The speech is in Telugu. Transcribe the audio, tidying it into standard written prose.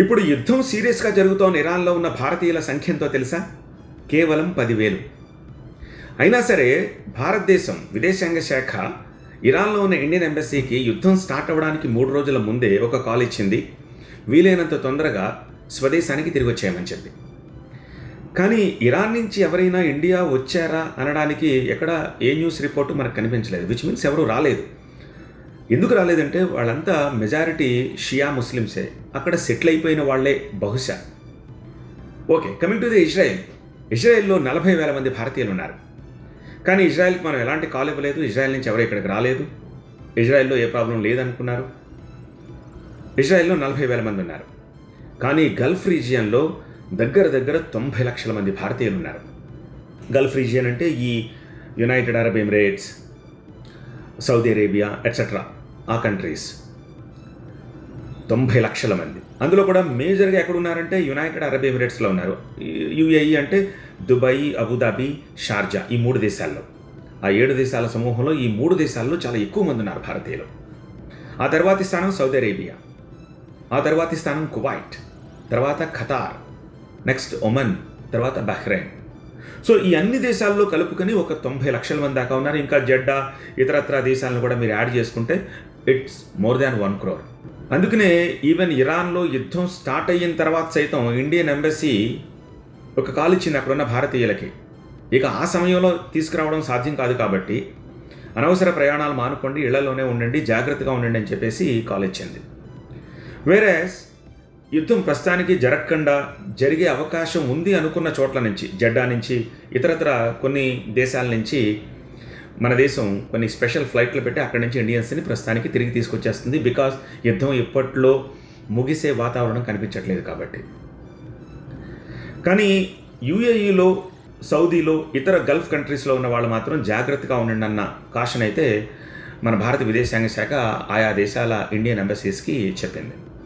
ఇప్పుడు యుద్ధం సీరియస్గా జరుగుతోన్న ఇరాన్లో ఉన్న భారతీయుల సంఖ్య ఎంతో తెలుసా? కేవలం 10,000. అయినా సరే భారతదేశం విదేశాంగ శాఖ ఇరాన్లో ఉన్న ఇండియన్ ఎంబసీకి యుద్ధం స్టార్ట్ అవ్వడానికి 3 రోజుల ముందే ఒక కాల్ ఇచ్చింది, వీలైనంత తొందరగా స్వదేశానికి తిరిగి వచ్చేయమని చెప్పి. కానీ ఇరాన్ నుంచి ఎవరైనా ఇండియా వచ్చారా అనడానికి ఎక్కడ ఏ న్యూస్ రిపోర్టు మనకు కనిపించలేదు. విచ్ మీన్స్ ఎవరు రాలేదు. ఎందుకు రాలేదంటే వాళ్ళంతా మెజారిటీ షియా ముస్లిమ్సే, అక్కడ సెటిల్ అయిపోయిన వాళ్ళే బహుశా. ఓకే, కమింగ్ టు ది ఇజ్రాయెల్లో 40,000 మంది భారతీయులు ఉన్నారు. కానీ ఇజ్రాయెల్కి మనం ఎలాంటి కాల్ ఇవ్వలేదు. ఇజ్రాయెల్ నుంచి ఎవరు ఇక్కడికి రాలేదు. ఇజ్రాయెల్లో ఏ ప్రాబ్లం లేదనుకున్నారు. ఇజ్రాయెల్లో 40,000 మంది ఉన్నారు. కానీ గల్ఫ్ రీజియన్లో దగ్గర 90 లక్షల మంది భారతీయులు ఉన్నారు. గల్ఫ్ రీజియన్ అంటే ఈ United Arab Emirates, Saudi Arabia etcetera, ఆ కంట్రీస్ 90 లక్షల మంది. అందులో కూడా మేజర్గా ఎక్కడున్నారంటే యునైటెడ్ అరబ్ ఎమిరేట్స్లో ఉన్నారు. యుఏఈ అంటే దుబాయ్, అబుదాబి, షార్జా, ఈ 3 దేశాల్లో. ఆ 7 దేశాల సమూహంలో ఈ 3 దేశాల్లో చాలా ఎక్కువ మంది ఉన్నారు భారతీయులు. ఆ తర్వాతి స్థానం సౌదీ అరేబియా, ఆ తర్వాతి స్థానం కువైట్, తర్వాత ఖతార్, నెక్స్ట్ ఒమన్, తర్వాత బహ్రెయిన్. సో ఈ అన్ని దేశాల్లో కలుపుకొని ఒక 90 లక్షల మంది దాకా ఉన్నారు. ఇంకా జెడ్డా, ఇతరత్ర దేశాలను కూడా మీరు యాడ్ చేసుకుంటే ఇట్స్ మోర్ దాన్ 1 crore. అందుకనే ఈవెన్ ఇరాన్లో యుద్ధం స్టార్ట్ అయిన తర్వాత సైతం ఇండియన్ ఎంబసీ ఒక కాల్ ఇచ్చింది అక్కడున్న భారతీయులకి. ఇక ఆ సమయంలో తీసుకురావడం సాధ్యం కాదు కాబట్టి అనవసర ప్రయాణాలు మానుకోండి, ఇళ్లలోనే ఉండండి, జాగ్రత్తగా ఉండండి అని చెప్పేసి కాల్ ఇచ్చింది. వేరేస్ యుద్ధం ప్రస్తుతానికి జరగకుండా జరిగే అవకాశం ఉంది అనుకున్న చోట్ల నుంచి, జెడ్డా నుంచి, ఇతరత్ర కొన్ని దేశాల నుంచి మన దేశం కొన్ని స్పెషల్ ఫ్లైట్లు పెట్టి అక్కడి నుంచి ఇండియన్స్ని ప్రస్తుతానికి తిరిగి తీసుకొచ్చేస్తుంది. బికాజ్ యుద్ధం ఇప్పట్లో ముగిసే వాతావరణం కనిపించట్లేదు కాబట్టి. కానీ యుఏఈలో, సౌదీలో, ఇతర గల్ఫ్ కంట్రీస్లో ఉన్న వాళ్ళు మాత్రం జాగ్రత్తగా ఉండండి అన్న కాషన్ అయితే మన భారత విదేశాంగ శాఖ ఆయా దేశాల ఇండియన్ ఎంబసీస్కి చెప్పింది.